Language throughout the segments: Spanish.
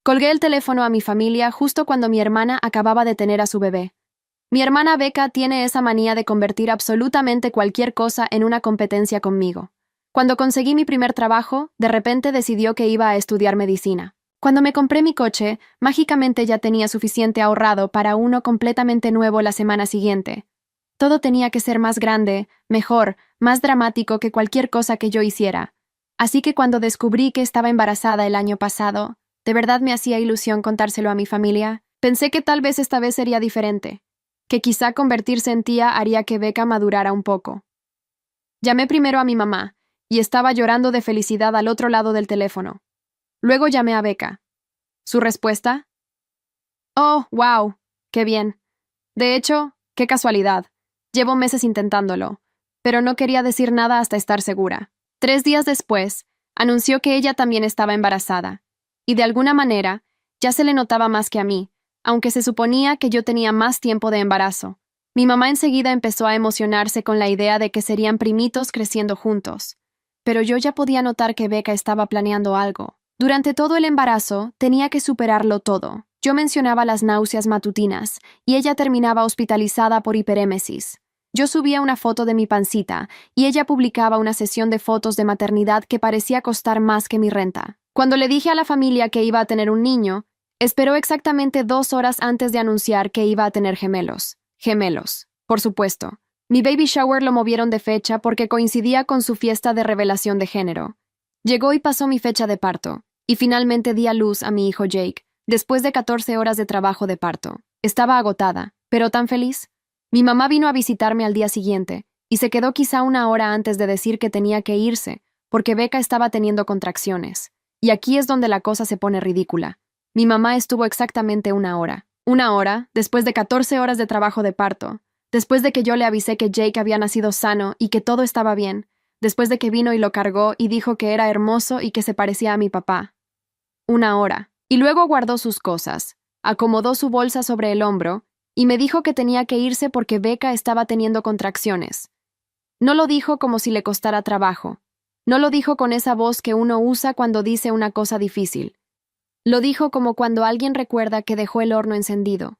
Colgué el teléfono a mi familia justo cuando mi hermana acababa de tener a su bebé. Mi hermana Becca tiene esa manía de convertir absolutamente cualquier cosa en una competencia conmigo. Cuando conseguí mi primer trabajo, de repente decidió que iba a estudiar medicina. Cuando me compré mi coche, mágicamente ya tenía suficiente ahorrado para uno completamente nuevo la semana siguiente. Todo tenía que ser más grande, mejor, más dramático que cualquier cosa que yo hiciera. Así que cuando descubrí que estaba embarazada el año pasado, de verdad me hacía ilusión contárselo a mi familia. Pensé que tal vez esta vez sería diferente, que quizá convertirse en tía haría que Becca madurara un poco. Llamé primero a mi mamá, y estaba llorando de felicidad al otro lado del teléfono. Luego llamé a Becca. ¿Su respuesta? Oh, wow, qué bien. De hecho, qué casualidad. Llevo meses intentándolo, pero no quería decir nada hasta estar segura. 3 días después, anunció que ella también estaba embarazada, y de alguna manera, ya se le notaba más que a mí, aunque se suponía que yo tenía más tiempo de embarazo. Mi mamá enseguida empezó a emocionarse con la idea de que serían primitos creciendo juntos, pero yo ya podía notar que Becca estaba planeando algo. Durante todo el embarazo, tenía que superarlo todo. Yo mencionaba las náuseas matutinas, y ella terminaba hospitalizada por hiperémesis. Yo subía una foto de mi pancita, y ella publicaba una sesión de fotos de maternidad que parecía costar más que mi renta. Cuando le dije a la familia que iba a tener un niño, esperó exactamente 2 horas antes de anunciar que iba a tener gemelos. Gemelos, por supuesto. Mi baby shower lo movieron de fecha porque coincidía con su fiesta de revelación de género. Llegó y pasó mi fecha de parto, y finalmente di a luz a mi hijo Jake, después de 14 horas de trabajo de parto. Estaba agotada, pero tan feliz. Mi mamá vino a visitarme al día siguiente, y se quedó quizá 1 hora antes de decir que tenía que irse, porque Becca estaba teniendo contracciones. Y aquí es donde la cosa se pone ridícula. Mi mamá estuvo exactamente 1 hora. 1 hora, después de 14 horas de trabajo de parto, después de que yo le avisé que Jake había nacido sano y que todo estaba bien, después de que vino y lo cargó y dijo que era hermoso y que se parecía a mi papá. 1 hora. Y luego guardó sus cosas, acomodó su bolsa sobre el hombro y me dijo que tenía que irse porque Becca estaba teniendo contracciones. No lo dijo como si le costara trabajo. No lo dijo con esa voz que uno usa cuando dice una cosa difícil. Lo dijo como cuando alguien recuerda que dejó el horno encendido,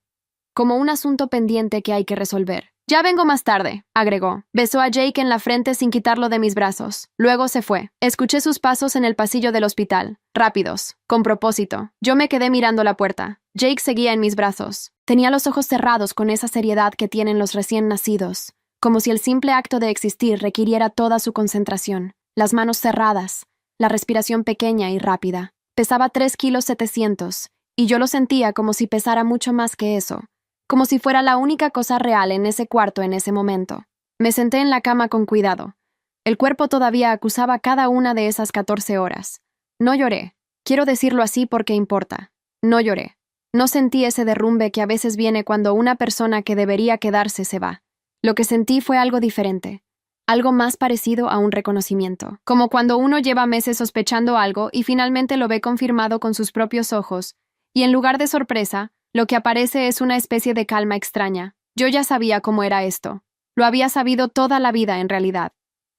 como un asunto pendiente que hay que resolver. Ya vengo más tarde, agregó. Besó a Jake en la frente sin quitarlo de mis brazos. Luego se fue. Escuché sus pasos en el pasillo del hospital. Rápidos, con propósito. Yo me quedé mirando la puerta. Jake seguía en mis brazos. Tenía los ojos cerrados con esa seriedad que tienen los recién nacidos, como si el simple acto de existir requiriera toda su concentración. Las manos cerradas, la respiración pequeña y rápida. Pesaba 3,7 kilos, y yo lo sentía como si pesara mucho más que eso, como si fuera la única cosa real en ese cuarto en ese momento. Me senté en la cama con cuidado. El cuerpo todavía acusaba cada una de esas 14 horas. No lloré. Quiero decirlo así porque importa. No lloré. No sentí ese derrumbe que a veces viene cuando una persona que debería quedarse se va. Lo que sentí fue algo diferente. Algo más parecido a un reconocimiento. Como cuando uno lleva meses sospechando algo y finalmente lo ve confirmado con sus propios ojos, y en lugar de sorpresa, lo que aparece es una especie de calma extraña. Yo ya sabía cómo era esto. Lo había sabido toda la vida, en realidad.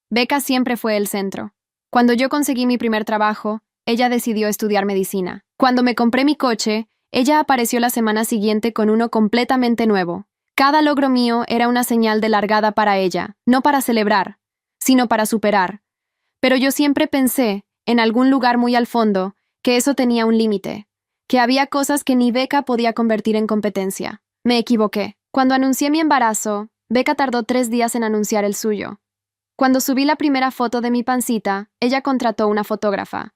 Becca siempre fue el centro. Cuando yo conseguí mi primer trabajo, ella decidió estudiar medicina. Cuando me compré mi coche, ella apareció la semana siguiente con uno completamente nuevo. Cada logro mío era una señal de largada para ella, no para celebrar, sino para superar. Pero yo siempre pensé, en algún lugar muy al fondo, que eso tenía un límite, que había cosas que ni Becca podía convertir en competencia. Me equivoqué. Cuando anuncié mi embarazo, Becca tardó 3 días en anunciar el suyo. Cuando subí la primera foto de mi pancita, ella contrató una fotógrafa.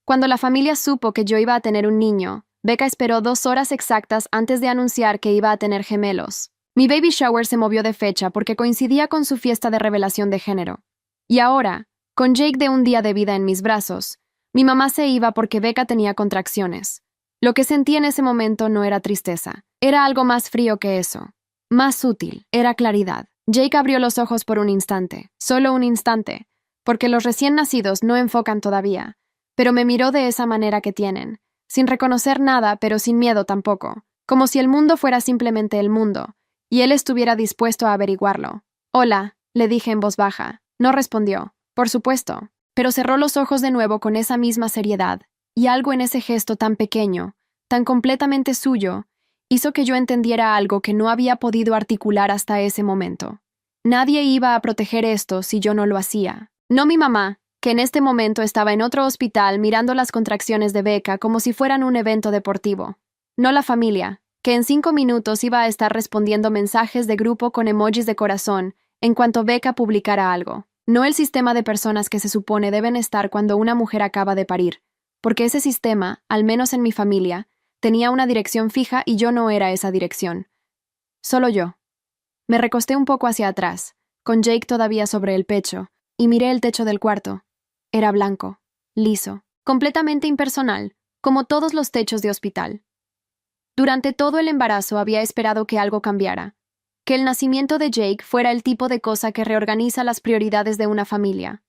Cuando la familia supo que yo iba a tener un niño, Becca esperó 2 horas exactas antes de anunciar que iba a tener gemelos. Mi baby shower se movió de fecha porque coincidía con su fiesta de revelación de género. Y ahora, con Jake de un día de vida en mis brazos, mi mamá se iba porque Becca tenía contracciones. Lo que sentí en ese momento no era tristeza, era algo más frío que eso. Más sutil, era claridad. Jake abrió los ojos por un instante, solo un instante, porque los recién nacidos no enfocan todavía, pero me miró de esa manera que tienen, sin reconocer nada pero sin miedo tampoco, como si el mundo fuera simplemente el mundo, y él estuviera dispuesto a averiguarlo. Hola, le dije en voz baja. No respondió, por supuesto, pero cerró los ojos de nuevo con esa misma seriedad, y algo en ese gesto tan pequeño, tan completamente suyo, hizo que yo entendiera algo que no había podido articular hasta ese momento. Nadie iba a proteger esto si yo no lo hacía. No mi mamá, que en este momento estaba en otro hospital mirando las contracciones de Becca como si fueran un evento deportivo. No la familia, que en 5 minutos iba a estar respondiendo mensajes de grupo con emojis de corazón en cuanto Becca publicara algo. No el sistema de personas que se supone deben estar cuando una mujer acaba de parir, porque ese sistema, al menos en mi familia, tenía una dirección fija y yo no era esa dirección. Solo yo. Me recosté un poco hacia atrás, con Jake todavía sobre el pecho, y miré el techo del cuarto. Era blanco, liso, completamente impersonal, como todos los techos de hospital. Durante todo el embarazo había esperado que algo cambiara, que el nacimiento de Jake fuera el tipo de cosa que reorganiza las prioridades de una familia.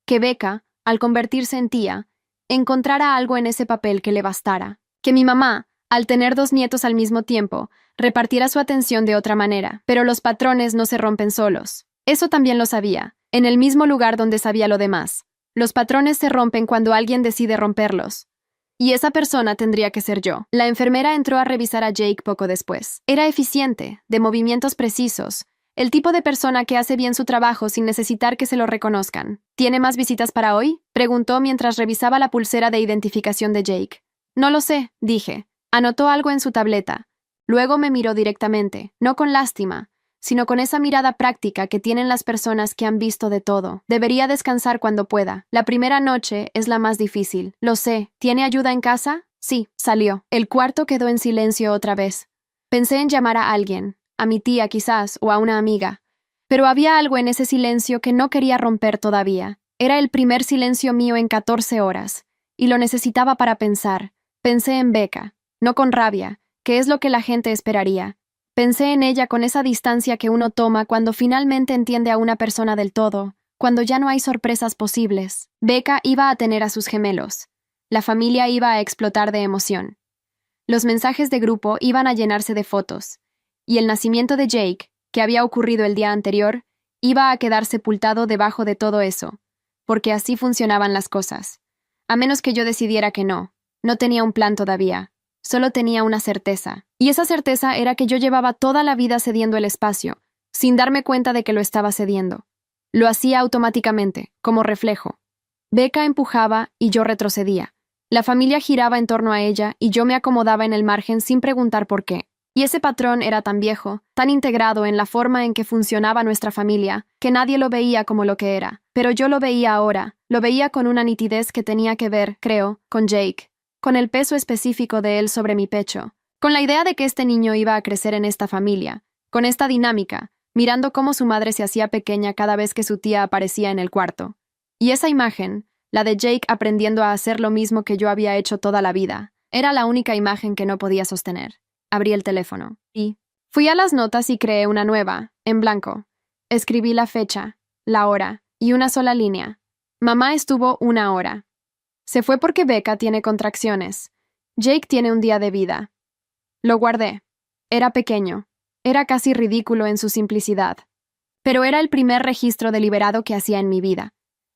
Que Becca, al convertirse en tía, encontrara algo en ese papel que le bastara. Que mi mamá, al tener 2 nietos al mismo tiempo, repartiera su atención de otra manera. Pero los patrones no se rompen solos. Eso también lo sabía, en el mismo lugar donde sabía lo demás. Los patrones se rompen cuando alguien decide romperlos. Y esa persona tendría que ser yo. La enfermera entró a revisar a Jake poco después. Era eficiente, de movimientos precisos, el tipo de persona que hace bien su trabajo sin necesitar que se lo reconozcan. ¿Tiene más visitas para hoy?, preguntó mientras revisaba la pulsera de identificación de Jake. No lo sé, dije. Anotó algo en su tableta. Luego me miró directamente, no con lástima, sino con esa mirada práctica que tienen las personas que han visto de todo. Debería descansar cuando pueda. La primera noche es la más difícil. Lo sé. ¿Tiene ayuda en casa? Sí, salió. El cuarto quedó en silencio otra vez. Pensé en llamar a alguien, a mi tía quizás, o a una amiga. Pero había algo en ese silencio que no quería romper todavía. Era el primer silencio mío en 14 horas, y lo necesitaba para pensar. Pensé en Becca, no con rabia, que es lo que la gente esperaría. Pensé en ella con esa distancia que uno toma cuando finalmente entiende a una persona del todo, cuando ya no hay sorpresas posibles. Becca iba a tener a sus gemelos. La familia iba a explotar de emoción. Los mensajes de grupo iban a llenarse de fotos. Y el nacimiento de Jake, que había ocurrido el día anterior, iba a quedar sepultado debajo de todo eso, porque así funcionaban las cosas. A menos que yo decidiera que no. No tenía un plan todavía. Solo tenía una certeza, y esa certeza era que yo llevaba toda la vida cediendo el espacio, sin darme cuenta de que lo estaba cediendo. Lo hacía automáticamente, como reflejo. Becca empujaba y yo retrocedía. La familia giraba en torno a ella y yo me acomodaba en el margen sin preguntar por qué. Y ese patrón era tan viejo, tan integrado en la forma en que funcionaba nuestra familia, que nadie lo veía como lo que era. Pero yo lo veía ahora, lo veía con una nitidez que tenía que ver, creo, con Jake. Con el peso específico de él sobre mi pecho, con la idea de que este niño iba a crecer en esta familia, con esta dinámica, mirando cómo su madre se hacía pequeña cada vez que su tía aparecía en el cuarto. Y esa imagen, la de Jake aprendiendo a hacer lo mismo que yo había hecho toda la vida, era la única imagen que no podía sostener. Abrí el teléfono y fui a las notas y creé una nueva, en blanco. Escribí la fecha, la hora y una sola línea. Mamá estuvo 1 hora. Se fue porque Becca tiene contracciones. Jake tiene un día de vida. Lo guardé. Era pequeño. Era casi ridículo en su simplicidad. Pero era el primer registro deliberado que hacía en mi vida.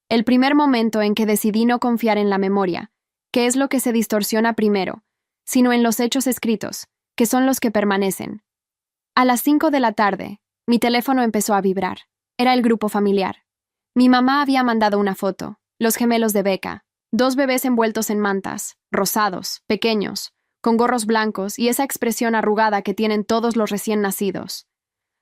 El primer momento en que decidí no confiar en la memoria, que es lo que se distorsiona primero, sino en los hechos escritos, que son los que permanecen. A las 5 de la tarde, mi teléfono empezó a vibrar. Era el grupo familiar. Mi mamá había mandado una foto, los gemelos de Becca. 2 bebés envueltos en mantas, rosados, pequeños, con gorros blancos y esa expresión arrugada que tienen todos los recién nacidos.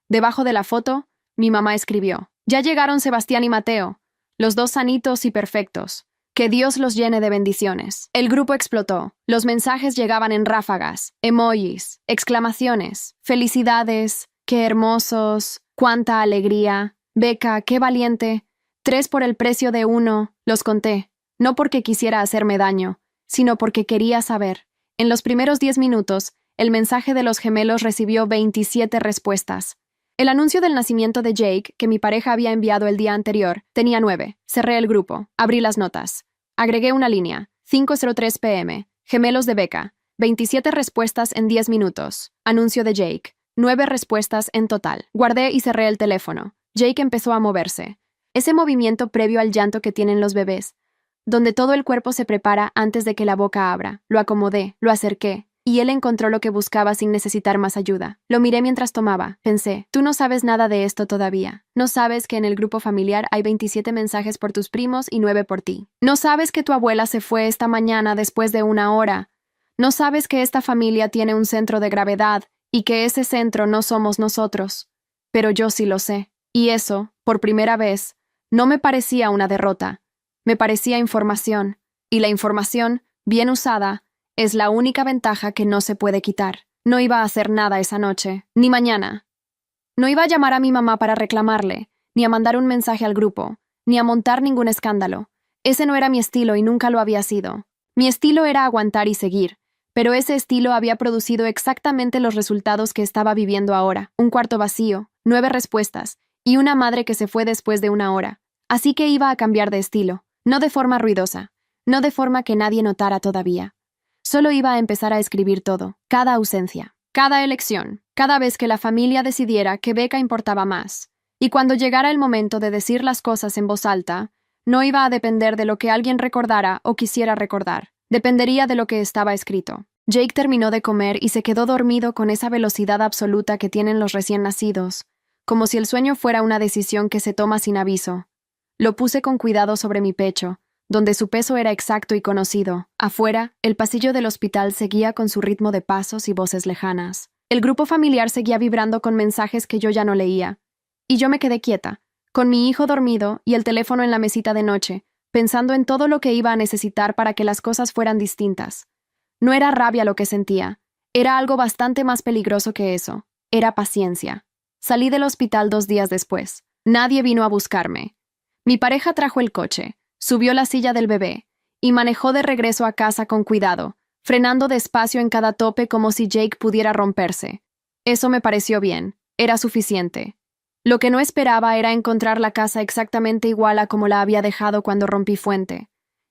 Debajo de la foto, mi mamá escribió: «Ya llegaron Sebastián y Mateo, los 2 sanitos y perfectos. Que Dios los llene de bendiciones». El grupo explotó. Los mensajes llegaban en ráfagas, emojis, exclamaciones, felicidades, qué hermosos, cuánta alegría, Becca, qué valiente, 3 por el precio de 1, los conté. No porque quisiera hacerme daño, sino porque quería saber. En los primeros 10 minutos, el mensaje de los gemelos recibió 27 respuestas. El anuncio del nacimiento de Jake, que mi pareja había enviado el día anterior, tenía 9. Cerré el grupo. Abrí las notas. Agregué una línea. 5:03 p.m. Gemelos de Becca. 27 respuestas en 10 minutos. Anuncio de Jake. 9 respuestas en total. Guardé y cerré el teléfono. Jake empezó a moverse. Ese movimiento previo al llanto que tienen los bebés. donde todo el cuerpo se prepara antes de que la boca abra. Lo acomodé, lo acerqué, y él encontró lo que buscaba sin necesitar más ayuda. Lo miré mientras tomaba. Pensé, tú no sabes nada de esto todavía. No sabes que en el grupo familiar hay 27 mensajes por tus primos y 9 por ti. No sabes que tu abuela se fue esta mañana después de 1 hora. No sabes que esta familia tiene un centro de gravedad y que ese centro no somos nosotros. Pero yo sí lo sé. Y eso, por primera vez, no me parecía una derrota. Me parecía información. Y la información, bien usada, es la única ventaja que no se puede quitar. No iba a hacer nada esa noche, ni mañana. No iba a llamar a mi mamá para reclamarle, ni a mandar un mensaje al grupo, ni a montar ningún escándalo. Ese no era mi estilo y nunca lo había sido. Mi estilo era aguantar y seguir, pero ese estilo había producido exactamente los resultados que estaba viviendo ahora. Un cuarto vacío, 9 respuestas, y una madre que se fue después de 1 hora. Así que iba a cambiar de estilo, no de forma ruidosa, no de forma que nadie notara todavía. Solo iba a empezar a escribir todo, cada ausencia, cada elección, cada vez que la familia decidiera que Becca importaba más. Y cuando llegara el momento de decir las cosas en voz alta, no iba a depender de lo que alguien recordara o quisiera recordar. Dependería de lo que estaba escrito. Jake terminó de comer y se quedó dormido con esa velocidad absoluta que tienen los recién nacidos, como si el sueño fuera una decisión que se toma sin aviso. Lo puse con cuidado sobre mi pecho, donde su peso era exacto y conocido. Afuera, el pasillo del hospital seguía con su ritmo de pasos y voces lejanas. El grupo familiar seguía vibrando con mensajes que yo ya no leía. Y yo me quedé quieta, con mi hijo dormido y el teléfono en la mesita de noche, pensando en todo lo que iba a necesitar para que las cosas fueran distintas. No era rabia lo que sentía, era algo bastante más peligroso que eso. Era paciencia. Salí del hospital 2 días después. Nadie vino a buscarme. Mi pareja trajo el coche, subió la silla del bebé y manejó de regreso a casa con cuidado, frenando despacio en cada tope como si Jake pudiera romperse. Eso me pareció bien, era suficiente. Lo que no esperaba era encontrar la casa exactamente igual a como la había dejado cuando rompí fuente.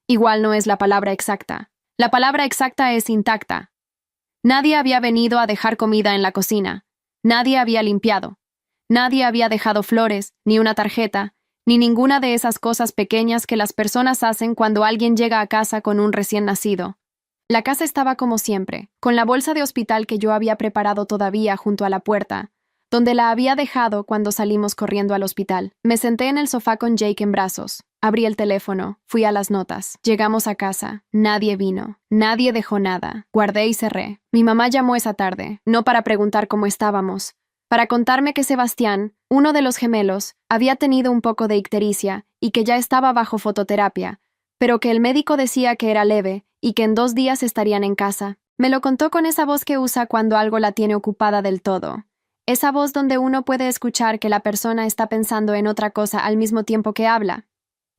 Igual no es la palabra exacta. La palabra exacta es intacta. Nadie había venido a dejar comida en la cocina. Nadie había limpiado. Nadie había dejado flores, ni una tarjeta, ni ninguna de esas cosas pequeñas que las personas hacen cuando alguien llega a casa con un recién nacido. La casa estaba como siempre, con la bolsa de hospital que yo había preparado todavía junto a la puerta, donde la había dejado cuando salimos corriendo al hospital. Me senté en el sofá con Jake en brazos. Abrí el teléfono, fui a las notas. Llegamos a casa. Nadie vino. Nadie dejó nada. Guardé y cerré. Mi mamá llamó esa tarde, no para preguntar cómo estábamos, para contarme que Sebastián, uno de los gemelos, había tenido un poco de ictericia y que ya estaba bajo fototerapia, pero que el médico decía que era leve y que en 2 días estarían en casa. Me lo contó con esa voz que usa cuando algo la tiene ocupada del todo. Esa voz donde uno puede escuchar que la persona está pensando en otra cosa al mismo tiempo que habla.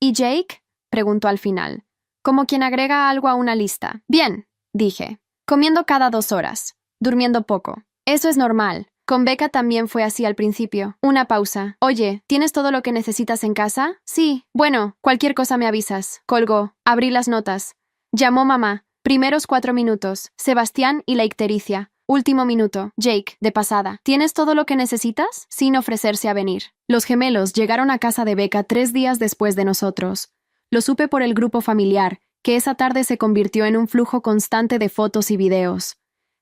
¿Y Jake?, preguntó al final, como quien agrega algo a una lista. Bien, dije, comiendo cada 2 horas, durmiendo poco. Eso es normal. Con Becca también fue así al principio. Una pausa. Oye, ¿tienes todo lo que necesitas en casa? Sí. Bueno, cualquier cosa me avisas. Colgó. Abrí las notas. Llamó mamá. Primeros 4 minutos. Sebastián y la ictericia. Último minuto. Jake, de pasada. ¿Tienes todo lo que necesitas? Sin ofrecerse a venir. Los gemelos llegaron a casa de Becca 3 días después de nosotros. Lo supe por el grupo familiar, que esa tarde se convirtió en un flujo constante de fotos y videos.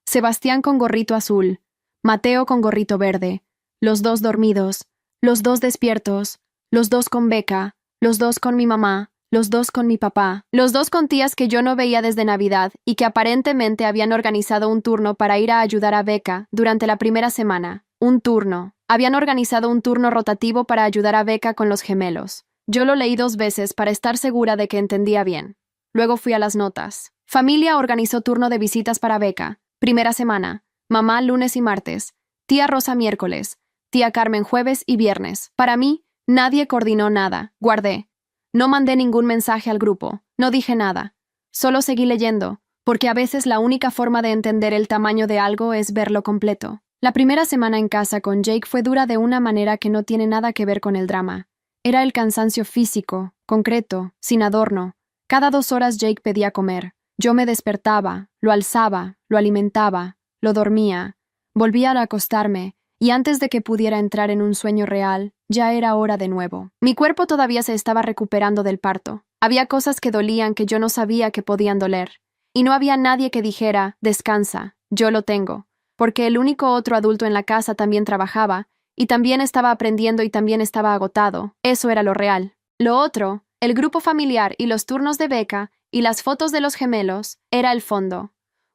Sebastián con gorrito azul. Mateo con gorrito verde, los 2 dormidos, los 2 despiertos, los 2 con Becca, los 2 con mi mamá, los 2 con mi papá, los 2 con tías que yo no veía desde Navidad y que aparentemente habían organizado un turno para ir a ayudar a Becca durante la primera semana. Un turno. Habían organizado un turno rotativo para ayudar a Becca con los gemelos. Yo lo leí 2 veces para estar segura de que entendía bien. Luego fui a las notas. Familia organizó turno de visitas para Becca. Primera semana. Mamá lunes y martes, tía Rosa miércoles, tía Carmen jueves y viernes. Para mí, nadie coordinó nada. Guardé. No mandé ningún mensaje al grupo. No dije nada. Solo seguí leyendo, porque a veces la única forma de entender el tamaño de algo es verlo completo. La primera semana en casa con Jake fue dura de una manera que no tiene nada que ver con el drama. Era el cansancio físico, concreto, sin adorno. Cada 2 horas Jake pedía comer. Yo me despertaba, lo alzaba, lo alimentaba, lo dormía, volvía a acostarme, y antes de que pudiera entrar en un sueño real, ya era hora de nuevo. Mi cuerpo todavía se estaba recuperando del parto. Había cosas que dolían que yo no sabía que podían doler. Y no había nadie que dijera, descansa, yo lo tengo, porque el único otro adulto en la casa también trabajaba, y también estaba aprendiendo y también estaba agotado. Eso era lo real. Lo otro, el grupo familiar y los turnos de Becca y las fotos de los gemelos, era el fondo.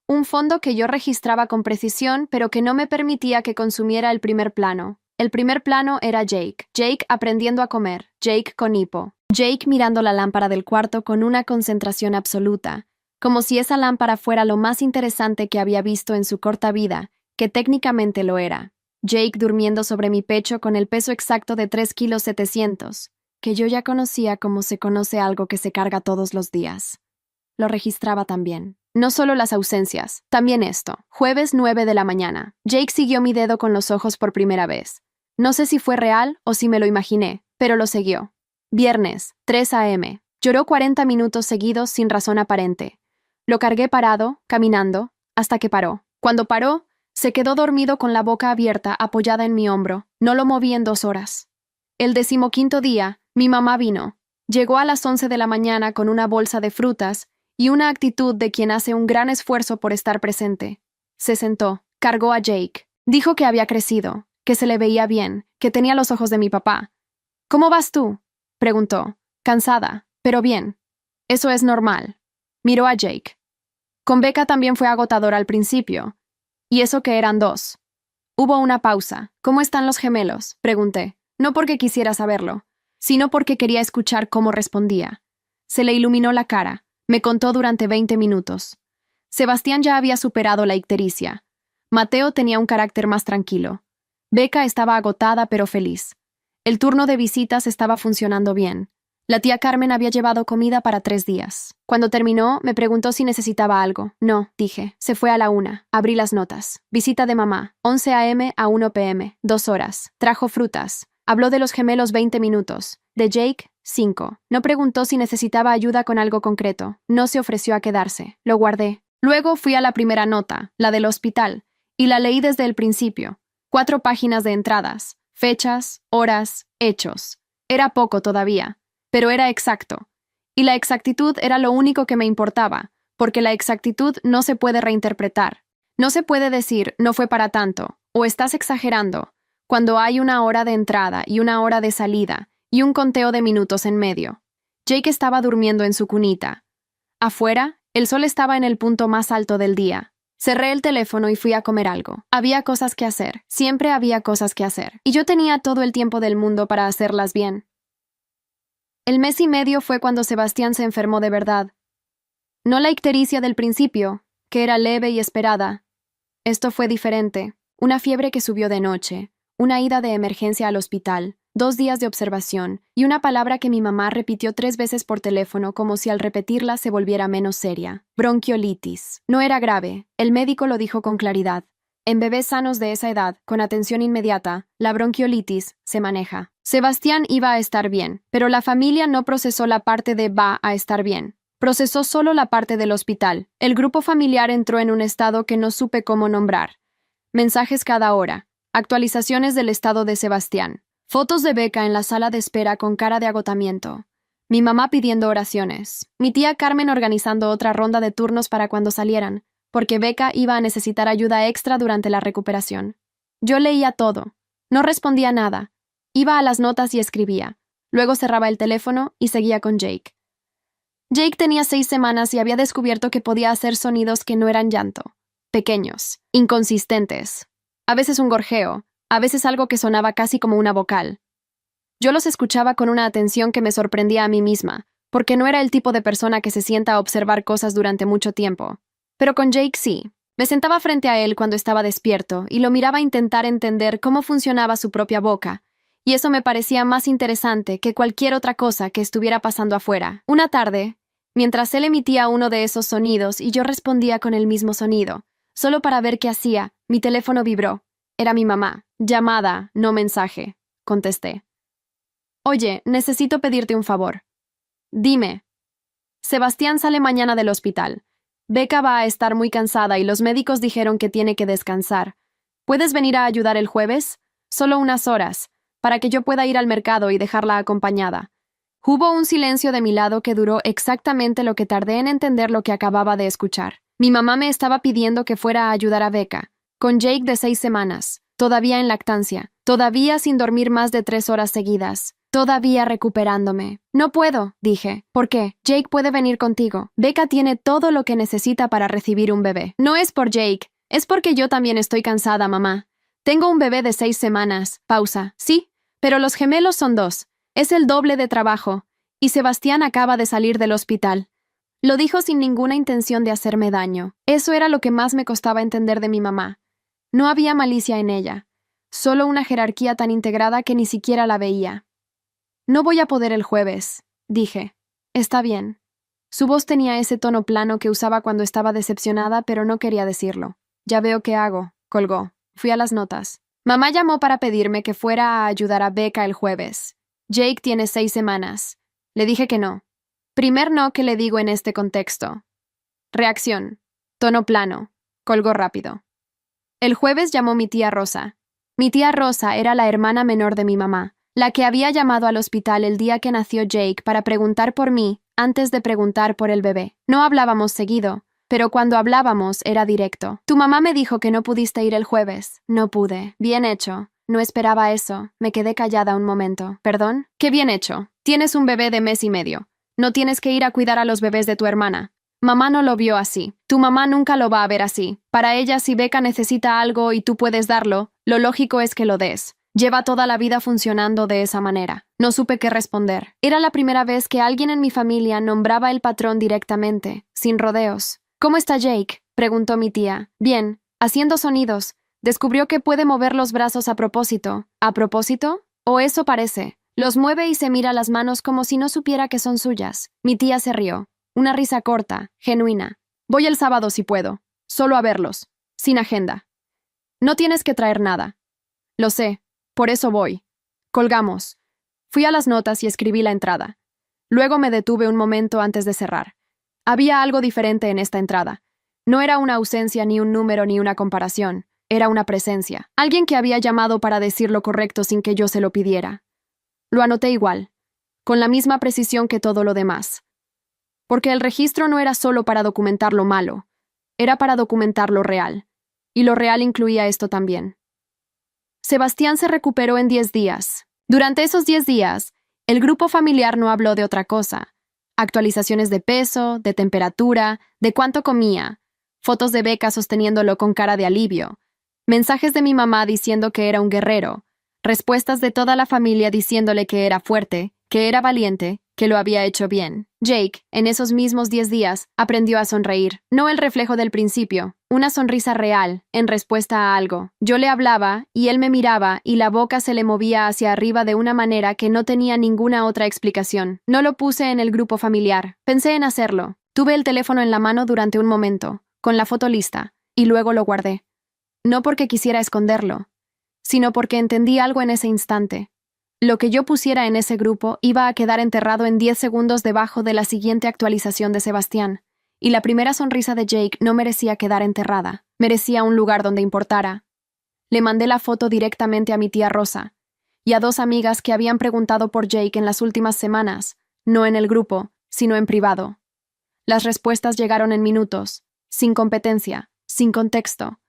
Un fondo que yo registraba con precisión, pero que no me permitía que consumiera el primer plano. El primer plano era Jake. Jake aprendiendo a comer. Jake con hipo. Jake mirando la lámpara del cuarto con una concentración absoluta, como si esa lámpara fuera lo más interesante que había visto en su corta vida, que técnicamente lo era. Jake durmiendo sobre mi pecho con el peso exacto de 3,7 kilos, que yo ya conocía como se conoce algo que se carga todos los días. Lo registraba también. No solo las ausencias, también esto. Jueves 9 de la mañana. Jake siguió mi dedo con los ojos por primera vez. No sé si fue real o si me lo imaginé, pero lo siguió. Viernes, 3 a.m. Lloró 40 minutos seguidos sin razón aparente. Lo cargué parado, caminando, hasta que paró. Cuando paró, se quedó dormido con la boca abierta apoyada en mi hombro. No lo moví en 2 horas. El 15º día, mi mamá vino. Llegó a las 11 de la mañana con una bolsa de frutas y una actitud de quien hace un gran esfuerzo por estar presente. Se sentó, cargó a Jake. Dijo que había crecido, que se le veía bien, que tenía los ojos de mi papá. ¿Cómo vas tú?, preguntó, cansada, pero bien. Eso es normal. Miró a Jake. Con Becca también fue agotador al principio. Y eso que eran 2. Hubo una pausa. ¿Cómo están los gemelos?, pregunté. No porque quisiera saberlo, sino porque quería escuchar cómo respondía. Se le iluminó la cara. Me contó durante 20 minutos. Sebastián ya había superado la ictericia. Mateo tenía un carácter más tranquilo. Becca estaba agotada pero feliz. El turno de visitas estaba funcionando bien. La tía Carmen había llevado comida para 3 días. Cuando terminó, me preguntó si necesitaba algo. No, dije. Se fue a la 1. Abrí las notas. Visita de mamá. 11 a.m. a 1 p.m. 2 horas. Trajo frutas. Habló de los gemelos 20 minutos. De Jake, 5. No preguntó si necesitaba ayuda con algo concreto. No se ofreció a quedarse. Lo guardé. Luego fui a la primera nota, la del hospital, y la leí desde el principio. 4 páginas de entradas, fechas, horas, hechos. Era poco todavía, pero era exacto. Y la exactitud era lo único que me importaba, porque la exactitud no se puede reinterpretar. No se puede decir, no fue para tanto, o estás exagerando, cuando hay una hora de entrada y una hora de salida, y un conteo de minutos en medio. Jake estaba durmiendo en su cunita. Afuera, el sol estaba en el punto más alto del día. Cerré el teléfono y fui a comer algo. Había cosas que hacer, siempre había cosas que hacer, y yo tenía todo el tiempo del mundo para hacerlas bien. El mes y medio fue cuando Sebastián se enfermó de verdad. No la ictericia del principio, que era leve y esperada. Esto fue diferente. Una fiebre que subió de noche, una ida de emergencia al hospital, 2 días de observación y una palabra que mi mamá repitió 3 veces por teléfono como si al repetirla se volviera menos seria. Bronquiolitis. No era grave, el médico lo dijo con claridad. En bebés sanos de esa edad, con atención inmediata, la bronquiolitis se maneja. Sebastián iba a estar bien, pero la familia no procesó la parte de va a estar bien. Procesó solo la parte del hospital. El grupo familiar entró en un estado que no supe cómo nombrar. Mensajes cada hora. Actualizaciones del estado de Sebastián. Fotos de Becca en la sala de espera con cara de agotamiento. Mi mamá pidiendo oraciones. Mi tía Carmen organizando otra ronda de turnos para cuando salieran, porque Becca iba a necesitar ayuda extra durante la recuperación. Yo leía todo. No respondía nada. Iba a las notas y escribía. Luego cerraba el teléfono y seguía con Jake. Jake tenía 6 semanas y había descubierto que podía hacer sonidos que no eran llanto. Pequeños, inconsistentes. A veces un gorjeo, a veces algo que sonaba casi como una vocal. Yo los escuchaba con una atención que me sorprendía a mí misma, porque no era el tipo de persona que se sienta a observar cosas durante mucho tiempo. Pero con Jake sí. Me sentaba frente a él cuando estaba despierto y lo miraba intentar entender cómo funcionaba su propia boca, y eso me parecía más interesante que cualquier otra cosa que estuviera pasando afuera. Una tarde, mientras él emitía uno de esos sonidos y yo respondía con el mismo sonido, solo para ver qué hacía, mi teléfono vibró. Era mi mamá. Llamada, no mensaje. Contesté. Oye, necesito pedirte un favor. Dime. Sebastián sale mañana del hospital. Becca va a estar muy cansada y los médicos dijeron que tiene que descansar. ¿Puedes venir a ayudar el jueves? Solo unas horas, para que yo pueda ir al mercado y dejarla acompañada. Hubo un silencio de mi lado que duró exactamente lo que tardé en entender lo que acababa de escuchar. Mi mamá me estaba pidiendo que fuera a ayudar a Becca, con Jake de 6 semanas, todavía en lactancia, todavía sin dormir más de 3 horas seguidas, todavía recuperándome. No puedo, dije. ¿Por qué? Jake puede venir contigo. Becca tiene todo lo que necesita para recibir un bebé. No es por Jake, es porque yo también estoy cansada, mamá. Tengo un bebé de 6 semanas. Pausa. Sí, pero los gemelos son 2. Es el doble de trabajo. Y Sebastián acaba de salir del hospital. Lo dijo sin ninguna intención de hacerme daño. Eso era lo que más me costaba entender de mi mamá. No había malicia en ella, solo una jerarquía tan integrada que ni siquiera la veía. No voy a poder el jueves, dije. Está bien. Su voz tenía ese tono plano que usaba cuando estaba decepcionada, pero no quería decirlo. Ya veo qué hago, colgó. Fui a las notas. Mamá llamó para pedirme que fuera a ayudar a Becca el jueves. Jake tiene 6 semanas. Le dije que no. Primer no que le digo en este contexto. Reacción. Tono plano. Colgó rápido. El jueves llamó mi tía Rosa. Mi tía Rosa era la hermana menor de mi mamá, la que había llamado al hospital el día que nació Jake para preguntar por mí antes de preguntar por el bebé. No hablábamos seguido, pero cuando hablábamos era directo. Tu mamá me dijo que no pudiste ir el jueves. No pude. Bien hecho. No esperaba eso. Me quedé callada un momento. ¿Perdón? ¿Qué bien hecho? Tienes un bebé de 1 mes y medio. No tienes que ir a cuidar a los bebés de tu hermana. Mamá no lo vio así. Tu mamá nunca lo va a ver así. Para ella, si Becca necesita algo y tú puedes darlo, lo lógico es que lo des. Lleva toda la vida funcionando de esa manera. No supe qué responder. Era la primera vez que alguien en mi familia nombraba el patrón directamente, sin rodeos. ¿Cómo está Jake?, preguntó mi tía. Bien, haciendo sonidos. Descubrió que puede mover los brazos a propósito. ¿A propósito? O eso parece. Los mueve y se mira las manos como si no supiera que son suyas. Mi tía se rió. Una risa corta, genuina. Voy el sábado si puedo. Solo a verlos. Sin agenda. No tienes que traer nada. Lo sé. Por eso voy. Colgamos. Fui a las notas y escribí la entrada. Luego me detuve un momento antes de cerrar. Había algo diferente en esta entrada. No era una ausencia, ni un número, ni una comparación. Era una presencia. Alguien que había llamado para decir lo correcto sin que yo se lo pidiera. Lo anoté igual, con la misma precisión que todo lo demás. Porque el registro no era solo para documentar lo malo, era para documentar lo real. Y lo real incluía esto también. Sebastián se recuperó en 10 días. Durante esos 10 días, el grupo familiar no habló de otra cosa. Actualizaciones de peso, de temperatura, de cuánto comía, fotos de Becca sosteniéndolo con cara de alivio, mensajes de mi mamá diciendo que era un guerrero, respuestas de toda la familia diciéndole que era fuerte, que era valiente, que lo había hecho bien. Jake, en esos mismos 10 días, aprendió a sonreír. No el reflejo del principio, una sonrisa real, en respuesta a algo. Yo le hablaba, y él me miraba, y la boca se le movía hacia arriba de una manera que no tenía ninguna otra explicación. No lo puse en el grupo familiar. Pensé en hacerlo. Tuve el teléfono en la mano durante un momento, con la foto lista, y luego lo guardé. No porque quisiera esconderlo, sino porque entendí algo en ese instante. Lo que yo pusiera en ese grupo iba a quedar enterrado en 10 segundos debajo de la siguiente actualización de Sebastián, y la primera sonrisa de Jake no merecía quedar enterrada, merecía un lugar donde importara. Le mandé la foto directamente a mi tía Rosa, y a 2 amigas que habían preguntado por Jake en las últimas semanas, no en el grupo, sino en privado. Las respuestas llegaron en minutos, sin competencia, sin contexto.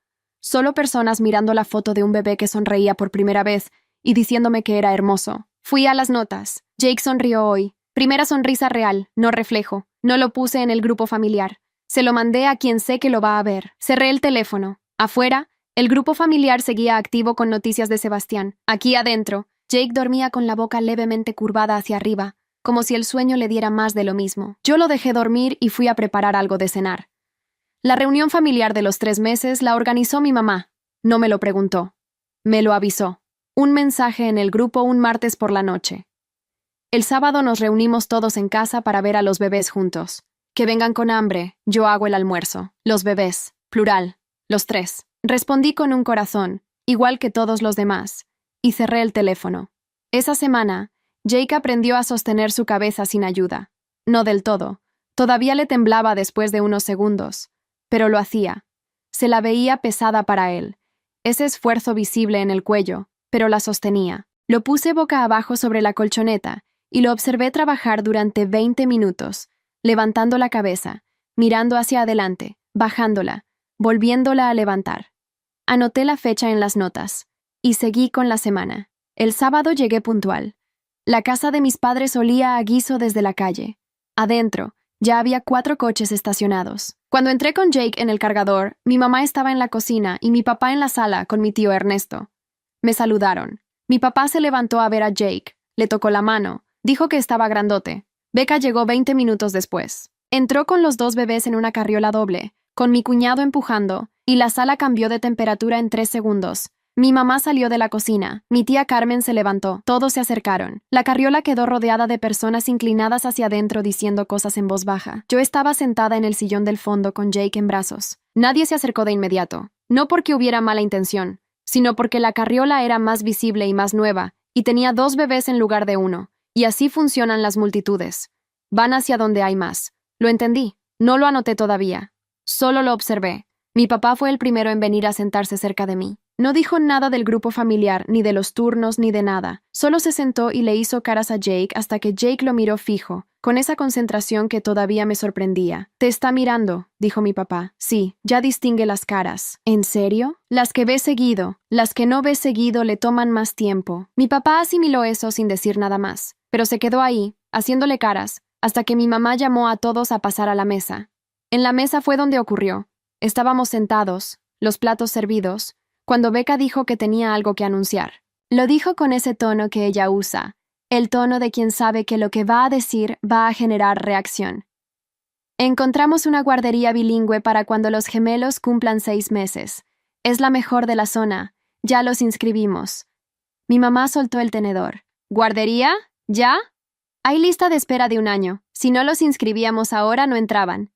Solo personas mirando la foto de un bebé que sonreía por primera vez y diciéndome que era hermoso. Fui a las notas. Jake sonrió hoy. Primera sonrisa real, no reflejo. No lo puse en el grupo familiar. Se lo mandé a quien sé que lo va a ver. Cerré el teléfono. Afuera, el grupo familiar seguía activo con noticias de Sebastián. Aquí adentro, Jake dormía con la boca levemente curvada hacia arriba, como si el sueño le diera más de lo mismo. Yo lo dejé dormir y fui a preparar algo de cenar. La reunión familiar de los 3 meses la organizó mi mamá. No me lo preguntó. Me lo avisó. Un mensaje en el grupo un martes por la noche. El sábado nos reunimos todos en casa para ver a los bebés juntos. Que vengan con hambre, yo hago el almuerzo. Los bebés, plural, los 3. Respondí con un corazón, igual que todos los demás, y cerré el teléfono. Esa semana, Jake aprendió a sostener su cabeza sin ayuda. No del todo. Todavía le temblaba después de unos segundos, pero lo hacía. Se la veía pesada para él, ese esfuerzo visible en el cuello, pero la sostenía. Lo puse boca abajo sobre la colchoneta y lo observé trabajar durante 20 minutos, levantando la cabeza, mirando hacia adelante, bajándola, volviéndola a levantar. Anoté la fecha en las notas y seguí con la semana. El sábado llegué puntual. La casa de mis padres olía a guiso desde la calle. Adentro, ya había 4 coches estacionados. Cuando entré con Jake en el cargador, mi mamá estaba en la cocina y mi papá en la sala con mi tío Ernesto. Me saludaron. Mi papá se levantó a ver a Jake, le tocó la mano, dijo que estaba grandote. Becca llegó 20 minutos después. Entró con los 2 bebés en una carriola doble, con mi cuñado empujando, y la sala cambió de temperatura en 3 segundos. Mi mamá salió de la cocina, mi tía Carmen se levantó, todos se acercaron. La carriola quedó rodeada de personas inclinadas hacia adentro diciendo cosas en voz baja. Yo estaba sentada en el sillón del fondo con Jake en brazos. Nadie se acercó de inmediato, no porque hubiera mala intención, sino porque la carriola era más visible y más nueva, y tenía 2 bebés en lugar de 1, y así funcionan las multitudes. Van hacia donde hay más. Lo entendí, no lo anoté todavía, solo lo observé. Mi papá fue el primero en venir a sentarse cerca de mí. No dijo nada del grupo familiar, ni de los turnos, ni de nada. Solo se sentó y le hizo caras a Jake hasta que Jake lo miró fijo, con esa concentración que todavía me sorprendía. «Te está mirando», dijo mi papá. «Sí, ya distingue las caras». «¿En serio?» «Las que ve seguido. Las que no ve seguido le toman más tiempo». Mi papá asimiló eso sin decir nada más, pero se quedó ahí, haciéndole caras, hasta que mi mamá llamó a todos a pasar a la mesa. En la mesa fue donde ocurrió. Estábamos sentados, los platos servidos, cuando Becca dijo que tenía algo que anunciar. Lo dijo con ese tono que ella usa, el tono de quien sabe que lo que va a decir va a generar reacción. Encontramos una guardería bilingüe para cuando los gemelos cumplan 6 meses. Es la mejor de la zona. Ya los inscribimos. Mi mamá soltó el tenedor. ¿Guardería? ¿Ya? Hay lista de espera de 1 año. Si no los inscribíamos ahora, no entraban.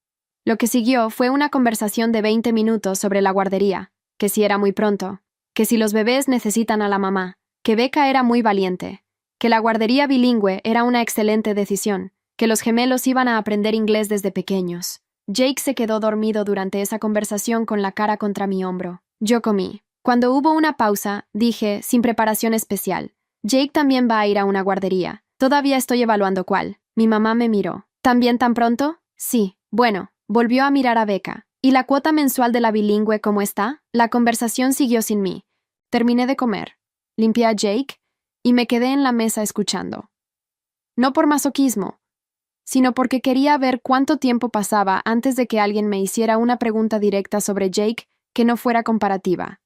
Lo que siguió fue una conversación de 20 minutos sobre la guardería, que si era muy pronto, que si los bebés necesitan a la mamá, que Becca era muy valiente, que la guardería bilingüe era una excelente decisión, que los gemelos iban a aprender inglés desde pequeños. Jake se quedó dormido durante esa conversación con la cara contra mi hombro. Yo comí. Cuando hubo una pausa, dije, sin preparación especial, Jake también va a ir a una guardería. Todavía estoy evaluando cuál. Mi mamá me miró. ¿También tan pronto? Sí. Bueno, volvió a mirar a Becca. ¿Y la cuota mensual de la bilingüe cómo está? La conversación siguió sin mí. Terminé de comer. Limpié a Jake y me quedé en la mesa escuchando. No por masoquismo, sino porque quería ver cuánto tiempo pasaba antes de que alguien me hiciera una pregunta directa sobre Jake que no fuera comparativa.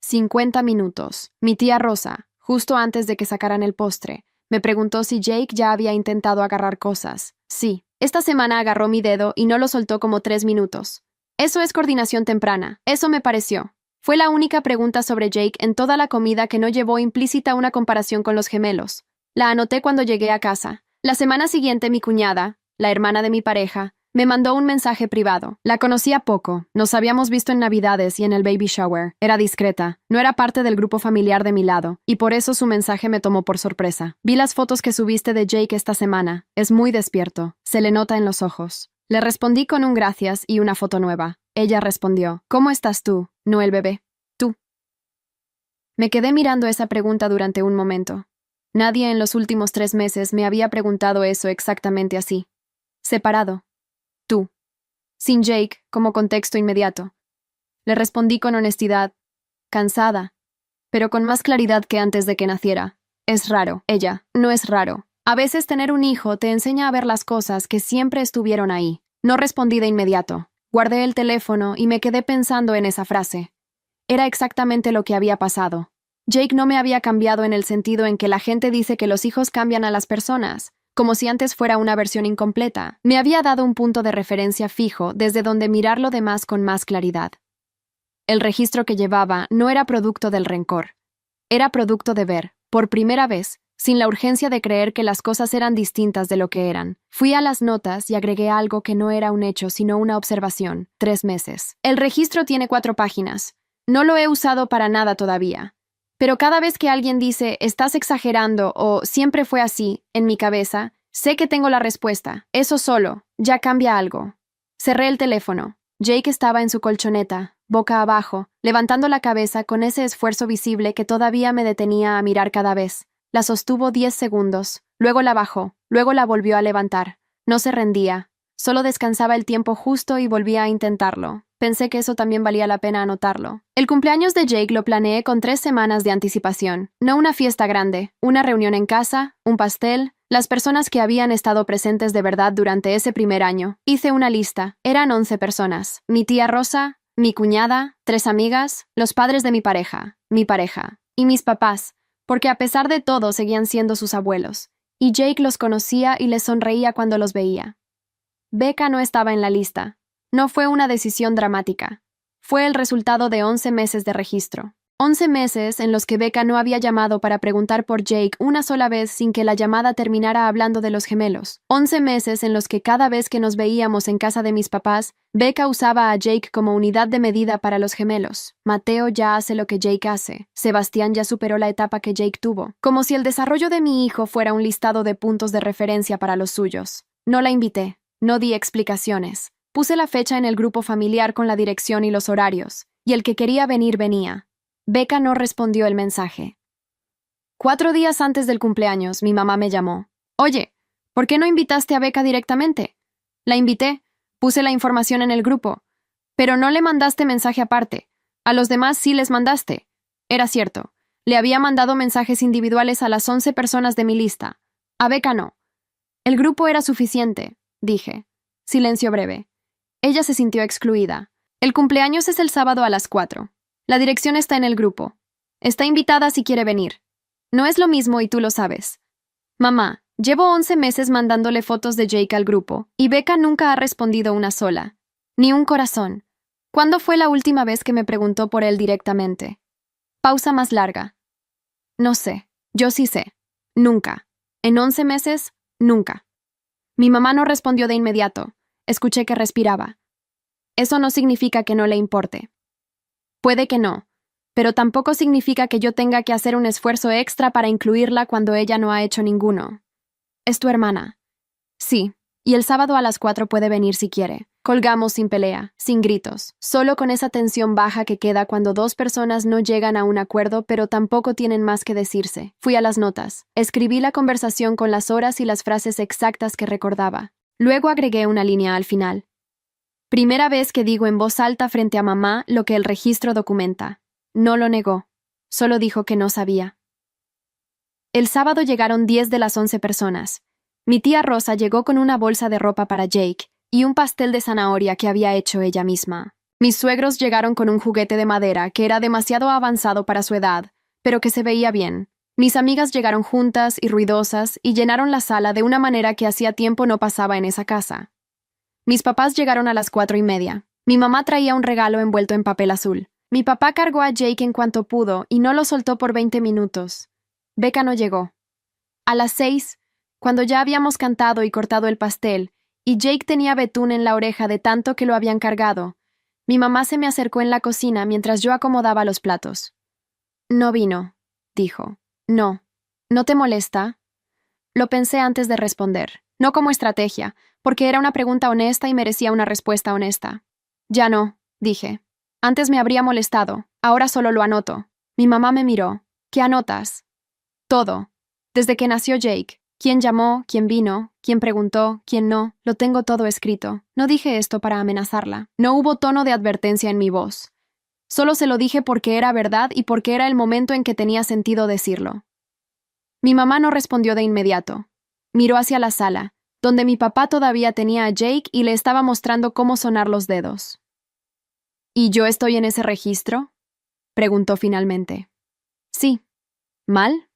50 minutos. Mi tía Rosa, justo antes de que sacaran el postre, me preguntó si Jake ya había intentado agarrar cosas. Sí, esta semana agarró mi dedo y no lo soltó como 3 minutos. Eso es coordinación temprana, eso me pareció. Fue la única pregunta sobre Jake en toda la comida que no llevó implícita una comparación con los gemelos. La anoté cuando llegué a casa. La semana siguiente mi cuñada, la hermana de mi pareja, me mandó un mensaje privado. La conocía poco, nos habíamos visto en Navidades y en el baby shower. Era discreta, no era parte del grupo familiar de mi lado, y por eso su mensaje me tomó por sorpresa. Vi las fotos que subiste de Jake esta semana. Es muy despierto, se le nota en los ojos. Le respondí con un gracias y una foto nueva. Ella respondió, ¿cómo estás tú, no el bebé? Tú. Me quedé mirando esa pregunta durante un momento. Nadie en los últimos 3 meses me había preguntado eso exactamente así. Separado. Tú. Sin Jake como contexto inmediato. Le respondí con honestidad, cansada, pero con más claridad que antes de que naciera. Es raro, ella, no es raro. A veces tener un hijo te enseña a ver las cosas que siempre estuvieron ahí. No respondí de inmediato. Guardé el teléfono y me quedé pensando en esa frase. Era exactamente lo que había pasado. Jake no me había cambiado en el sentido en que la gente dice que los hijos cambian a las personas, como si antes fuera una versión incompleta. Me había dado un punto de referencia fijo desde donde mirar lo demás con más claridad. El registro que llevaba no era producto del rencor. Era producto de ver, por primera vez, sin la urgencia de creer que las cosas eran distintas de lo que eran. Fui a las notas y agregué algo que no era un hecho sino una observación. 3 meses. El registro tiene 4 páginas. No lo he usado para nada todavía. Pero cada vez que alguien dice, estás exagerando o siempre fue así, en mi cabeza, sé que tengo la respuesta. Eso solo, ya cambia algo. Cerré el teléfono. Jake estaba en su colchoneta, boca abajo, levantando la cabeza con ese esfuerzo visible que todavía me detenía a mirar cada vez. La sostuvo 10 segundos, luego la bajó, luego la volvió a levantar. No se rendía, solo descansaba el tiempo justo y volvía a intentarlo. Pensé que eso también valía la pena anotarlo. El cumpleaños de Jake lo planeé con 3 semanas de anticipación. No una fiesta grande, una reunión en casa, un pastel, las personas que habían estado presentes de verdad durante ese primer año. Hice una lista. Eran 11 personas. Mi tía Rosa, mi cuñada, 3 amigas, los padres de mi pareja y mis papás, porque a pesar de todo seguían siendo sus abuelos. Y Jake los conocía y les sonreía cuando los veía. Becca no estaba en la lista. No fue una decisión dramática. Fue el resultado de 11 meses de registro. 11 meses en los que Becca no había llamado para preguntar por Jake una sola vez sin que la llamada terminara hablando de los gemelos. 11 meses en los que cada vez que nos veíamos en casa de mis papás, Becca usaba a Jake como unidad de medida para los gemelos. Mateo ya hace lo que Jake hace. Sebastián ya superó la etapa que Jake tuvo. Como si el desarrollo de mi hijo fuera un listado de puntos de referencia para los suyos. No la invité. No di explicaciones. Puse la fecha en el grupo familiar con la dirección y los horarios, y el que quería venir venía. Becca no respondió el mensaje. 4 días antes del cumpleaños, mi mamá me llamó. Oye, ¿por qué no invitaste a Becca directamente? La invité, puse la información en el grupo, pero no le mandaste mensaje aparte. A los demás sí les mandaste. Era cierto, le había mandado mensajes individuales a las 11 personas de mi lista. A Becca no. El grupo era suficiente, dije. Silencio breve. Ella se sintió excluida. El cumpleaños es el sábado a las 4. La dirección está en el grupo. Está invitada si quiere venir. No es lo mismo y tú lo sabes. Mamá, llevo 11 meses mandándole fotos de Jake al grupo, y Becca nunca ha respondido una sola. Ni un corazón. ¿Cuándo fue la última vez que me preguntó por él directamente? Pausa más larga. No sé. Yo sí sé. Nunca. En 11 meses, nunca. Mi mamá no respondió de inmediato. Escuché que respiraba. Eso no significa que no le importe. Puede que no, pero tampoco significa que yo tenga que hacer un esfuerzo extra para incluirla cuando ella no ha hecho ninguno. ¿Es tu hermana? Sí, y el sábado a las 4 puede venir si quiere. Colgamos sin pelea, sin gritos, solo con esa tensión baja que queda cuando 2 personas no llegan a un acuerdo pero tampoco tienen más que decirse. Fui a las notas. Escribí la conversación con las horas y las frases exactas que recordaba. Luego agregué una línea al final. Primera vez que digo en voz alta frente a mamá lo que el registro documenta. No lo negó. Solo dijo que no sabía. El sábado llegaron 10 de las 11 personas. Mi tía Rosa llegó con una bolsa de ropa para Jake y un pastel de zanahoria que había hecho ella misma. Mis suegros llegaron con un juguete de madera que era demasiado avanzado para su edad, pero que se veía bien. Mis amigas llegaron juntas y ruidosas y llenaron la sala de una manera que hacía tiempo no pasaba en esa casa. Mis papás llegaron a las 4:30. Mi mamá traía un regalo envuelto en papel azul. Mi papá cargó a Jake en cuanto pudo y no lo soltó por 20 minutos. Becca no llegó. A las 6, cuando ya habíamos cantado y cortado el pastel, y Jake tenía betún en la oreja de tanto que lo habían cargado, mi mamá se me acercó en la cocina mientras yo acomodaba los platos. No vino, dijo. No. ¿No te molesta? Lo pensé antes de responder. No como estrategia, porque era una pregunta honesta y merecía una respuesta honesta. Ya no, dije. Antes me habría molestado, ahora solo lo anoto. Mi mamá me miró. ¿Qué anotas? Todo. Desde que nació Jake. ¿Quién llamó? ¿Quién vino? ¿Quién preguntó? ¿Quién no? Lo tengo todo escrito. No dije esto para amenazarla. No hubo tono de advertencia en mi voz. Solo se lo dije porque era verdad y porque era el momento en que tenía sentido decirlo. Mi mamá no respondió de inmediato. Miró hacia la sala, donde mi papá todavía tenía a Jake y le estaba mostrando cómo sonar los dedos. ¿Y yo estoy en ese registro? Preguntó finalmente. Sí. ¿Mal?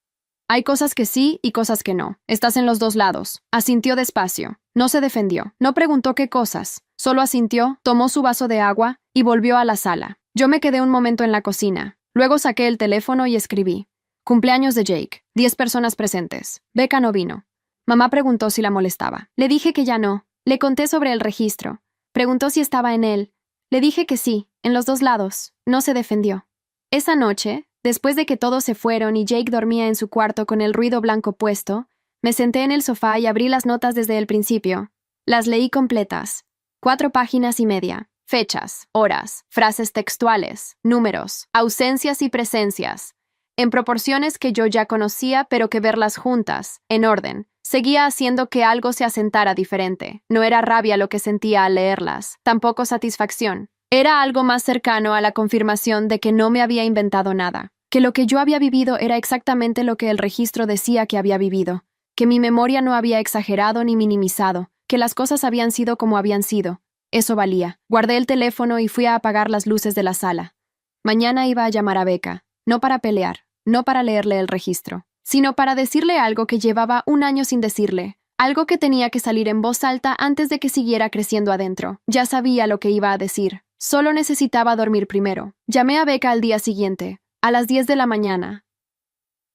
Hay cosas que sí y cosas que no. Estás en los 2 lados. Asintió despacio. No se defendió. No preguntó qué cosas. Solo asintió, tomó su vaso de agua y volvió a la sala. Yo me quedé un momento en la cocina. Luego saqué el teléfono y escribí. Cumpleaños de Jake. 10 personas presentes. Becca no vino. Mamá preguntó si la molestaba. Le dije que ya no. Le conté sobre el registro. Preguntó si estaba en él. Le dije que sí, en los 2 lados. No se defendió. Esa noche, después de que todos se fueron y Jake dormía en su cuarto con el ruido blanco puesto, me senté en el sofá y abrí las notas desde el principio. Las leí completas. 4 páginas y media. Fechas, horas, frases textuales, números, ausencias y presencias, en proporciones que yo ya conocía, pero que verlas juntas, en orden, seguía haciendo que algo se asentara diferente. No era rabia lo que sentía al leerlas, tampoco satisfacción. Era algo más cercano a la confirmación de que no me había inventado nada, que lo que yo había vivido era exactamente lo que el registro decía que había vivido, que mi memoria no había exagerado ni minimizado, que las cosas habían sido como habían sido. Eso valía. Guardé el teléfono y fui a apagar las luces de la sala. Mañana iba a llamar a Becca, no para pelear, no para leerle el registro, sino para decirle algo que llevaba un año sin decirle, algo que tenía que salir en voz alta antes de que siguiera creciendo adentro. Ya sabía lo que iba a decir, solo necesitaba dormir primero. Llamé a Becca al día siguiente, a las 10 de la mañana.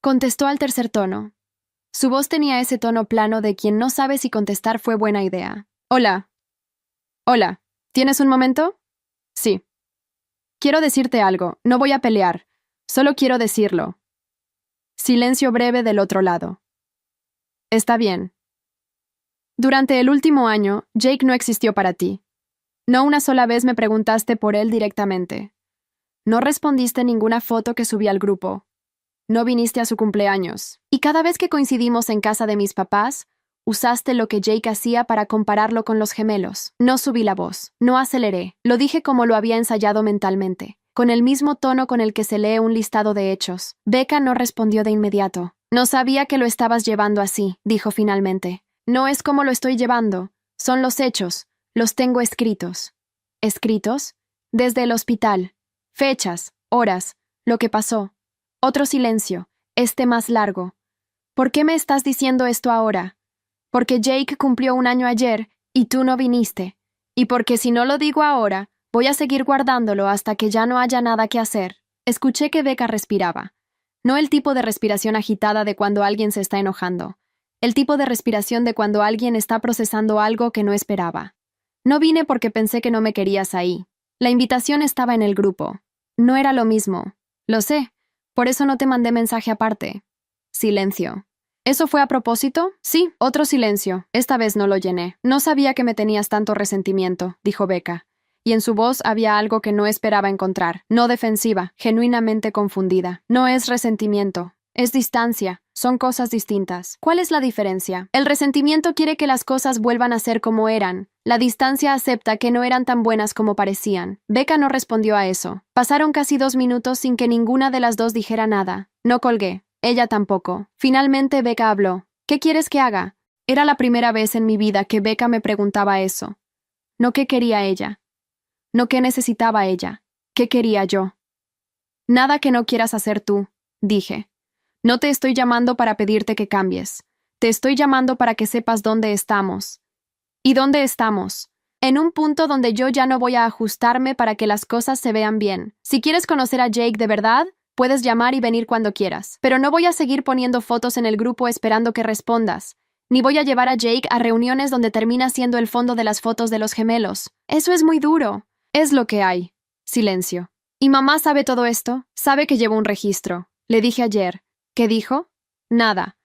Contestó al tercer tono. Su voz tenía ese tono plano de quien no sabe si contestar fue buena idea. Hola. Hola. ¿Tienes un momento? Sí. Quiero decirte algo, no voy a pelear. Solo quiero decirlo. Silencio breve del otro lado. Está bien. Durante el último año, Jake no existió para ti. No una sola vez me preguntaste por él directamente. No respondiste ninguna foto que subí al grupo. No viniste a su cumpleaños. Y cada vez que coincidimos en casa de mis papás, usaste lo que Jake hacía para compararlo con los gemelos. No subí la voz, no aceleré, lo dije como lo había ensayado mentalmente, con el mismo tono con el que se lee un listado de hechos. Becca no respondió de inmediato. No sabía que lo estabas llevando así, dijo finalmente. No es como lo estoy llevando, son los hechos, los tengo escritos. ¿Escritos? Desde el hospital. Fechas, horas, lo que pasó. Otro silencio, este más largo. ¿Por qué me estás diciendo esto ahora? Porque Jake cumplió un año ayer y tú no viniste. Y porque si no lo digo ahora, voy a seguir guardándolo hasta que ya no haya nada que hacer. Escuché que Becca respiraba. No el tipo de respiración agitada de cuando alguien se está enojando. El tipo de respiración de cuando alguien está procesando algo que no esperaba. No vine porque pensé que no me querías ahí. La invitación estaba en el grupo. No era lo mismo. Lo sé. Por eso no te mandé mensaje aparte. Silencio. ¿Eso fue a propósito? Sí, otro silencio. Esta vez no lo llené. No sabía que me tenías tanto resentimiento, dijo Becca. Y en su voz había algo que no esperaba encontrar. No defensiva, genuinamente confundida. No es resentimiento. Es distancia. Son cosas distintas. ¿Cuál es la diferencia? El resentimiento quiere que las cosas vuelvan a ser como eran. La distancia acepta que no eran tan buenas como parecían. Becca no respondió a eso. Pasaron casi 2 minutos sin que ninguna de las dos dijera nada. No colgué. Ella tampoco. Finalmente Becca habló. ¿Qué quieres que haga? Era la primera vez en mi vida que Becca me preguntaba eso. No qué quería ella. No qué necesitaba ella. ¿Qué quería yo? Nada que no quieras hacer tú, dije. No te estoy llamando para pedirte que cambies. Te estoy llamando para que sepas dónde estamos. ¿Y dónde estamos? En un punto donde yo ya no voy a ajustarme para que las cosas se vean bien. Si quieres conocer a Jake de verdad, puedes llamar y venir cuando quieras. Pero no voy a seguir poniendo fotos en el grupo esperando que respondas. Ni voy a llevar a Jake a reuniones donde termina siendo el fondo de las fotos de los gemelos. Eso es muy duro. Es lo que hay. Silencio. ¿Y mamá sabe todo esto? Sabe que llevo un registro. Le dije ayer. ¿Qué dijo? Nada.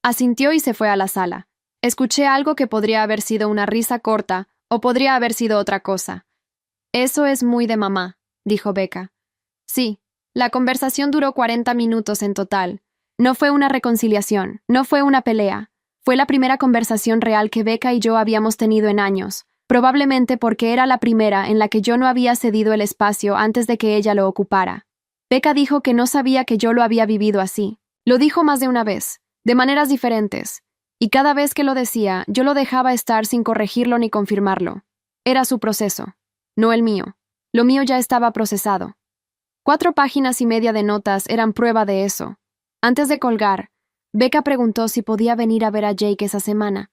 Asintió y se fue a la sala. Escuché algo que podría haber sido una risa corta o podría haber sido otra cosa. Eso es muy de mamá, dijo Becca. Sí, la conversación duró 40 minutos en total. No fue una reconciliación, no fue una pelea. Fue la primera conversación real que Becca y yo habíamos tenido en años, probablemente porque era la primera en la que yo no había cedido el espacio antes de que ella lo ocupara. Becca dijo que no sabía que yo lo había vivido así. Lo dijo más de una vez, de maneras diferentes, y cada vez que lo decía, yo lo dejaba estar sin corregirlo ni confirmarlo. Era su proceso, no el mío. Lo mío ya estaba procesado. 4 páginas y media de notas eran prueba de eso. Antes de colgar, Becca preguntó si podía venir a ver a Jake esa semana.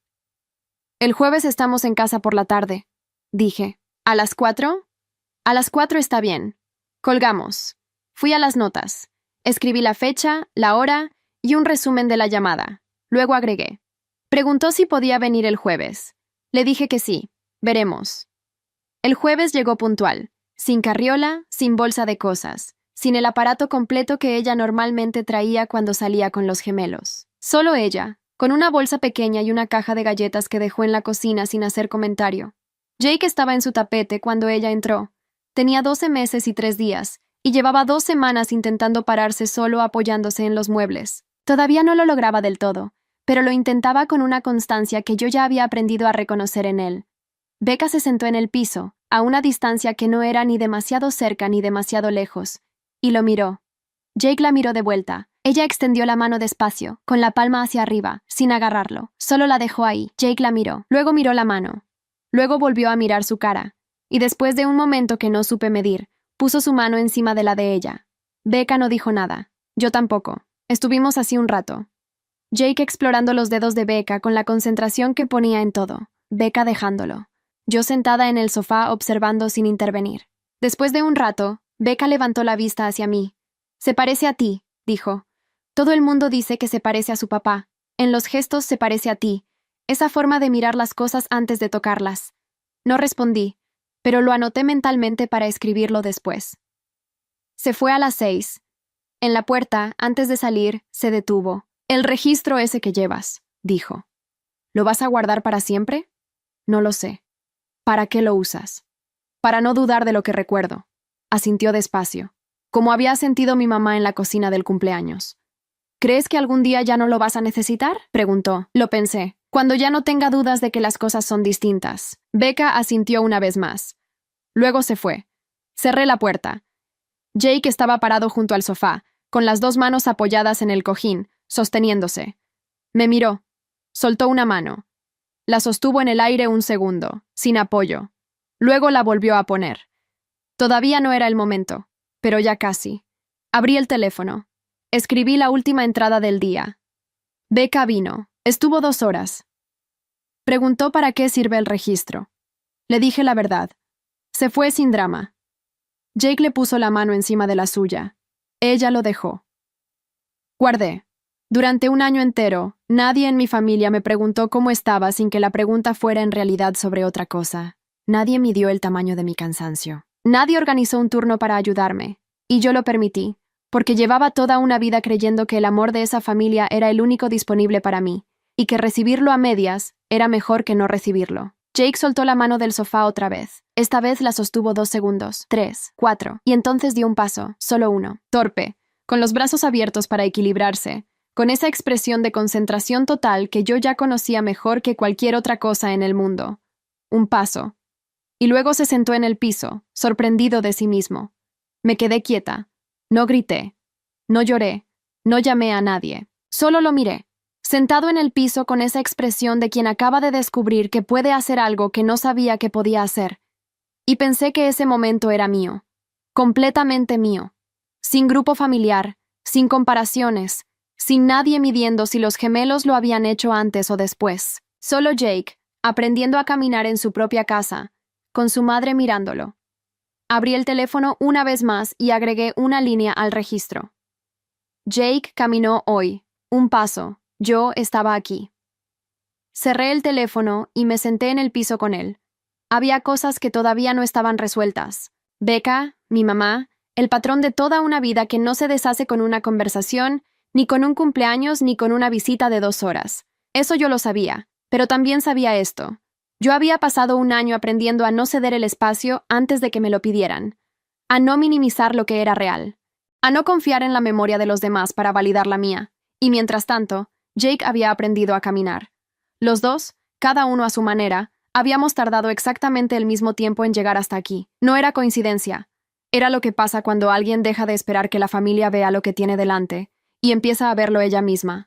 El jueves estamos en casa por la tarde, dije. ¿A las 4? A las 4 está bien. Colgamos. Fui a las notas. Escribí la fecha, la hora y un resumen de la llamada. Luego agregué. Preguntó si podía venir el jueves. Le dije que sí. Veremos. El jueves llegó puntual, sin carriola, sin bolsa de cosas, sin el aparato completo que ella normalmente traía cuando salía con los gemelos. Solo ella, con una bolsa pequeña y una caja de galletas que dejó en la cocina sin hacer comentario. Jake estaba en su tapete cuando ella entró. Tenía 12 meses y 3 días, y llevaba 2 semanas intentando pararse solo apoyándose en los muebles. Todavía no lo lograba del todo, pero lo intentaba con una constancia que yo ya había aprendido a reconocer en él. Becca se sentó en el piso, a una distancia que no era ni demasiado cerca ni demasiado lejos, y lo miró. Jake la miró de vuelta. Ella extendió la mano despacio, con la palma hacia arriba, sin agarrarlo. Solo la dejó ahí. Jake la miró. Luego miró la mano. Luego volvió a mirar su cara. Y después de un momento que no supe medir, puso su mano encima de la de ella. Becca no dijo nada. Yo tampoco. Estuvimos así un rato. Jake explorando los dedos de Becca con la concentración que ponía en todo. Becca dejándolo. Yo sentada en el sofá observando sin intervenir. Después de un rato, Becca levantó la vista hacia mí. «Se parece a ti», dijo. «Todo el mundo dice que se parece a su papá. En los gestos se parece a ti. Esa forma de mirar las cosas antes de tocarlas». No respondí, pero lo anoté mentalmente para escribirlo después. Se fue a las 6. En la puerta, antes de salir, se detuvo. «El registro ese que llevas», dijo. «¿Lo vas a guardar para siempre?» «No lo sé». «¿Para qué lo usas?» «Para no dudar de lo que recuerdo», asintió despacio, como había sentido mi mamá en la cocina del cumpleaños. «¿Crees que algún día ya no lo vas a necesitar?», preguntó. Lo pensé. «Cuando ya no tenga dudas de que las cosas son distintas». Becca asintió una vez más. Luego se fue. Cerré la puerta. Jake estaba parado junto al sofá, con las 2 manos apoyadas en el cojín, sosteniéndose. Me miró. Soltó una mano. La sostuvo en el aire un segundo, sin apoyo. Luego la volvió a poner. Todavía no era el momento, pero ya casi. Abrí el teléfono. Escribí la última entrada del día. Becca vino. Estuvo 2 horas. Preguntó para qué sirve el registro. Le dije la verdad. Se fue sin drama. Jake le puso la mano encima de la suya. Ella lo dejó. Guardé. Durante un año entero, nadie en mi familia me preguntó cómo estaba sin que la pregunta fuera en realidad sobre otra cosa. Nadie midió el tamaño de mi cansancio. Nadie organizó un turno para ayudarme. Y yo lo permití, porque llevaba toda una vida creyendo que el amor de esa familia era el único disponible para mí, y que recibirlo a medias era mejor que no recibirlo. Jake soltó la mano del sofá otra vez. Esta vez la sostuvo 2 segundos, 3, 4, y entonces dio un paso, solo uno. Torpe, con los brazos abiertos para equilibrarse, con esa expresión de concentración total que yo ya conocía mejor que cualquier otra cosa en el mundo. Un paso. Y luego se sentó en el piso, sorprendido de sí mismo. Me quedé quieta. No grité. No lloré. No llamé a nadie. Solo lo miré, sentado en el piso con esa expresión de quien acaba de descubrir que puede hacer algo que no sabía que podía hacer. Y pensé que ese momento era mío. Completamente mío. Sin grupo familiar, sin comparaciones, sin nadie midiendo si los gemelos lo habían hecho antes o después. Solo Jake, aprendiendo a caminar en su propia casa, con su madre mirándolo. Abrí el teléfono una vez más y agregué una línea al registro. Jake caminó hoy. Un paso. Yo estaba aquí. Cerré el teléfono y me senté en el piso con él. Había cosas que todavía no estaban resueltas. Becca, mi mamá, el patrón de toda una vida que no se deshace con una conversación, ni con un cumpleaños, ni con una visita de 2 horas. Eso yo lo sabía, pero también sabía esto. Yo había pasado un año aprendiendo a no ceder el espacio antes de que me lo pidieran, a no minimizar lo que era real, a no confiar en la memoria de los demás para validar la mía, y mientras tanto, Jake había aprendido a caminar. Los dos, cada uno a su manera, habíamos tardado exactamente el mismo tiempo en llegar hasta aquí. No era coincidencia. Era lo que pasa cuando alguien deja de esperar que la familia vea lo que tiene delante y empieza a verlo ella misma.